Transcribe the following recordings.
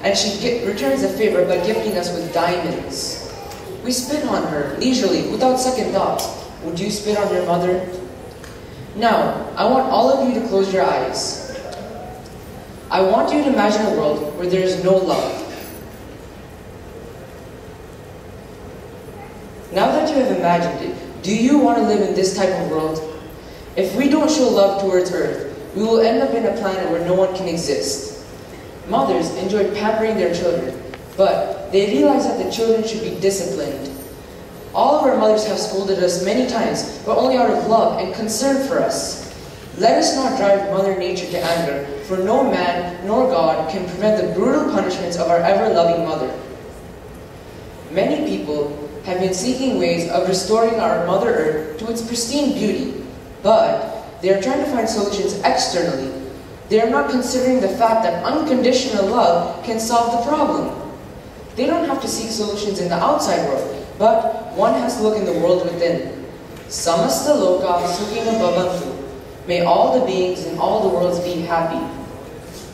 and she returns the favor by gifting us with diamonds. We spit on her, leisurely, without second thought. Would you spit on your mother? Now, I want all of you to close your eyes. I want you to imagine a world where there is no love. Now that you have imagined it, do you want to live in this type of world? If we don't show love towards Earth, we will end up in a planet where no one can exist. Mothers enjoy pampering their children, but they realize that the children should be disciplined. All of our mothers have scolded us many times, but only out of love and concern for us. Let us not drive Mother Nature to anger, for no man nor God can prevent the brutal punishments of our ever-loving Mother. Many people have been seeking ways of restoring our Mother Earth to its pristine beauty, but they are trying to find solutions externally. They are not considering the fact that unconditional love can solve the problem. They don't have to seek solutions in the outside world, but one has to look in the world within. Samasta loka sukhina bhavantu. May all the beings in all the worlds be happy.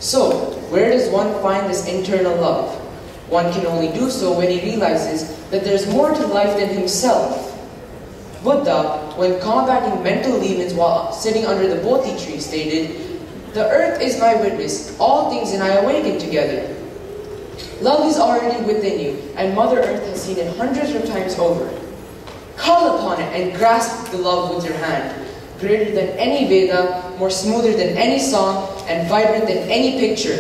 So, where does one find this internal love? One can only do so when he realizes that there's more to life than himself. Buddha, when combating mental demons while sitting under the Bodhi tree, stated, "The earth is my witness, all things and I awaken together." Love is already within you, and Mother Earth has seen it hundreds of times over. Call upon it and grasp the love with your hand. Greater than any Veda, more smoother than any song, and vibrant than any picture.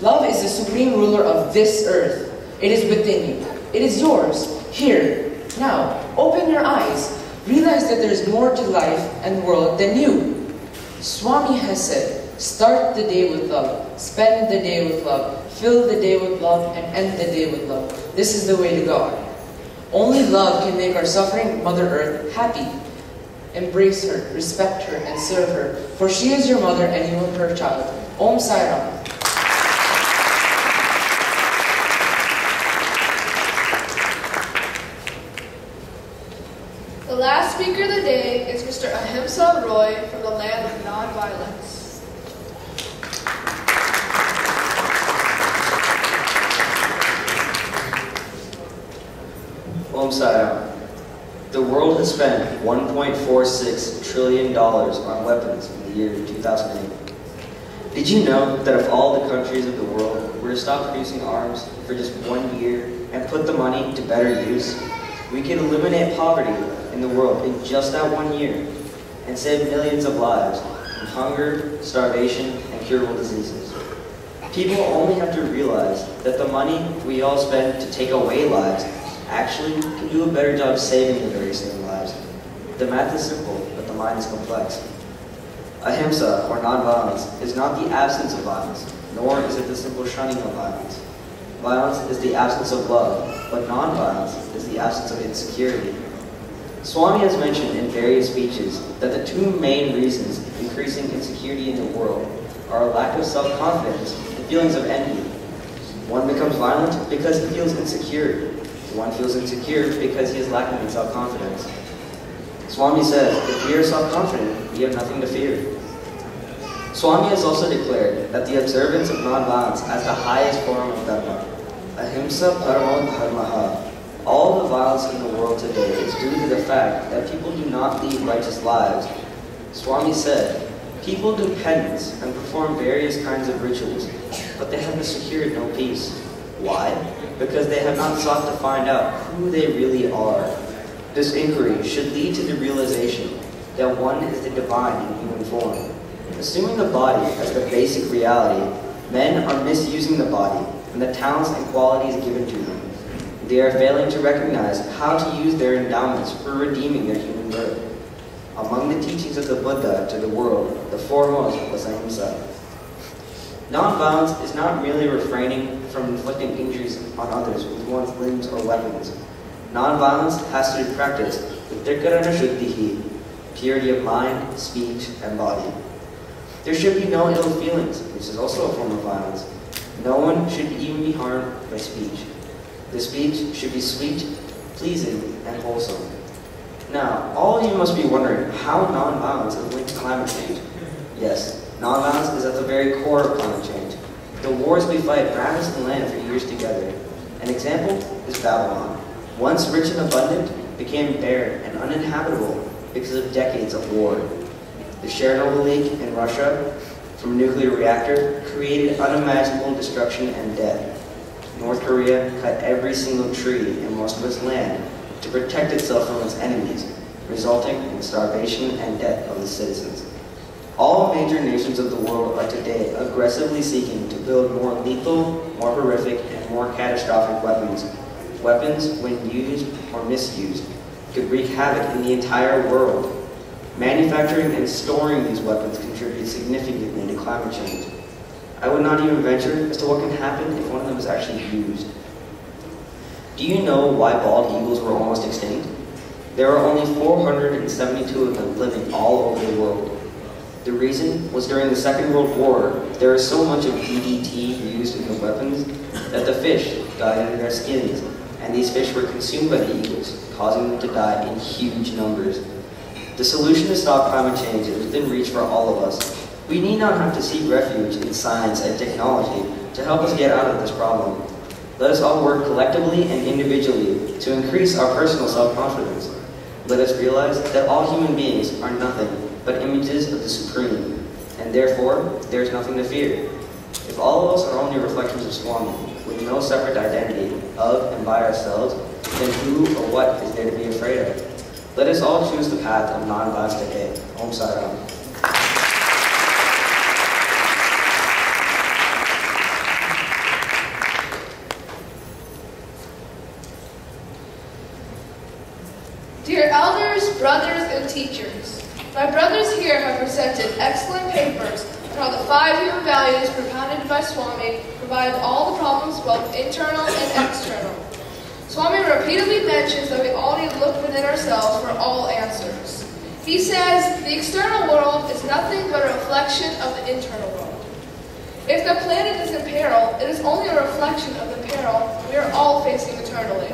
Love is the supreme ruler of this earth. It is within you. It is yours, here, now. Open your eyes. Realize that there is more to life and the world than you. Swami has said, start the day with love, spend the day with love, fill the day with love, and end the day with love. This is the way to God. Only love can make our suffering Mother Earth happy. Embrace her, respect her, and serve her, for she is your mother and you are her child. Om Sai Ram. The last speaker of the day is Mr. Ahimsa Roy from the land of nonviolence. Om Sai Ram. The world has spent $1.46 trillion on weapons in the year 2008. Did you know that if all the countries of the world were to stop producing arms for just 1 year and put the money to better use, we could eliminate poverty in the world in just that 1 year and save millions of lives from hunger, starvation, and curable diseases? People only have to realize that the money we all spend to take away lives actually can do a better job saving the very same lives. The math is simple, but the mind is complex. Ahimsa, or nonviolence, is not the absence of violence, nor is it the simple shunning of violence. Violence is the absence of love, but nonviolence is the absence of insecurity. Swami has mentioned in various speeches that the two main reasons increasing insecurity in the world are a lack of self-confidence and feelings of envy. One becomes violent because he feels insecure. One feels insecure because he is lacking in self-confidence. Swami says, if we are self-confident, we have nothing to fear. Swami has also declared that the observance of nonviolence as the highest form of dharma, ahimsa paramo dharmaha. All the violence in the world today is due to the fact that people do not lead righteous lives. Swami said, people do penance and perform various kinds of rituals, but they have secured no peace. Why? Because they have not sought to find out who they really are. This inquiry should lead to the realization that one is the divine in human form. Assuming the body as the basic reality, men are misusing the body and the talents and qualities given to them. They are failing to recognize how to use their endowments for redeeming their human birth. Among the teachings of the Buddha to the world, the foremost was ahimsa. Nonviolence is not merely refraining from inflicting injuries on others with one's limbs or weapons. Nonviolence has to be practiced with trikarana shuddhihi, purity of mind, speech, and body. There should be no ill feelings, which is also a form of violence. No one should even be harmed by speech. The speech should be sweet, pleasing, and wholesome. Now, all of you must be wondering how nonviolence is linked to climate change. Yes, nonviolence is at the very core of climate change. The wars we fight ravage the land for years together. An example is Babylon. Once rich and abundant, became barren and uninhabitable because of decades of war. The Chernobyl leak in Russia from a nuclear reactor created unimaginable destruction and death. North Korea cut every single tree in most of its land to protect itself from its enemies, resulting in the starvation and death of its citizens. All major nations of the world are today aggressively seeking to build more lethal, more horrific, and more catastrophic weapons. Weapons, when used or misused, could wreak havoc in the entire world. Manufacturing and storing these weapons contributes significantly to climate change. I would not even venture as to what can happen if one of them is actually used. Do you know why bald eagles were almost extinct? There are only 472 of them living all over the world. The reason was during the Second World War, there was so much of DDT used in the weapons that the fish died in their skins, and these fish were consumed by the eagles, causing them to die in huge numbers. The solution to stop climate change is within reach for all of us. We need not have to seek refuge in science and technology to help us get out of this problem. Let us all work collectively and individually to increase our personal self-confidence. Let us realize that all human beings are nothing but images of the Supreme, and therefore, there is nothing to fear. If all of us are only reflections of Swami, with no separate identity of and by ourselves, then who or what is there to be afraid of? Let us all choose the path of non-violence today. Om Sai Ram. Dear elders, brothers, and teachers, my brothers here have presented excellent papers on how the 5 human values propounded by Swami provide all the problems, both internal and external. Swami repeatedly mentions that we all need to look within ourselves for all answers. He says, the external world is nothing but a reflection of the internal world. If the planet is in peril, it is only a reflection of the peril we are all facing eternally.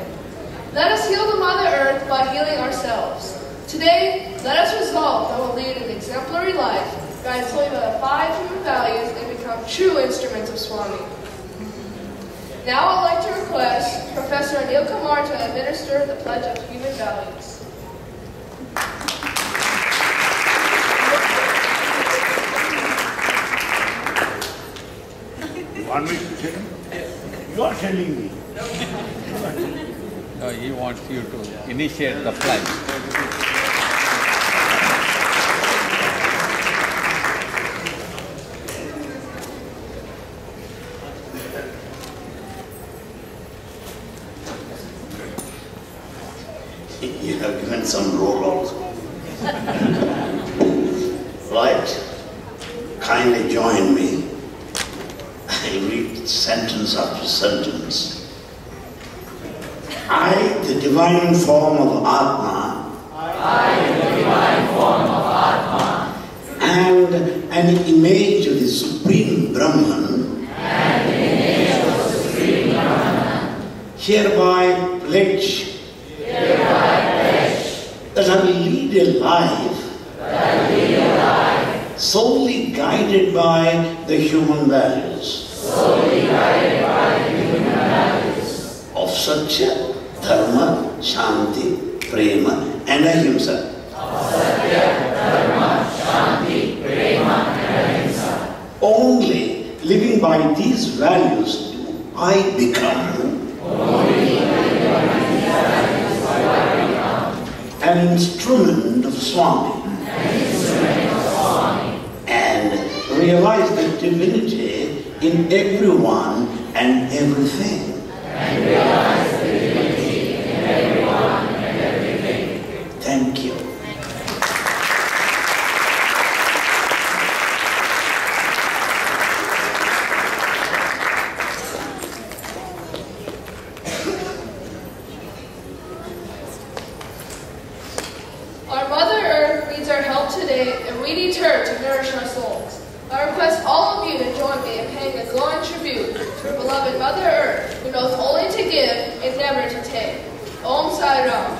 Let us heal the Mother Earth by healing ourselves. Today, let us resolve that we'll lead an exemplary life, guided solely by the 5 human values and become true instruments of Swami. Now I'd like to request Professor Anil Kumar to administer the Pledge of Human Values. You want me to tell you? You are telling me. No, he wants you to initiate the pledge. You have given some roll also. Right. Kindly join me. I read sentence after sentence. I, the divine form of Atma, and an image of the Supreme Brahman, hereby pledge that I will lead a life solely guided by the human values of Satya, Dharma, Shanti, Prema, and Ahimsa. Only living by these values do I become an instrument of Swami and realize the divinity in everyone and everything. Thank you. Our Mother Earth needs our help today, and we need her to nourish our souls. I request all of you to join me in paying a glowing tribute to our beloved Mother Earth, who knows only to give and never to take. Om Sai Ram.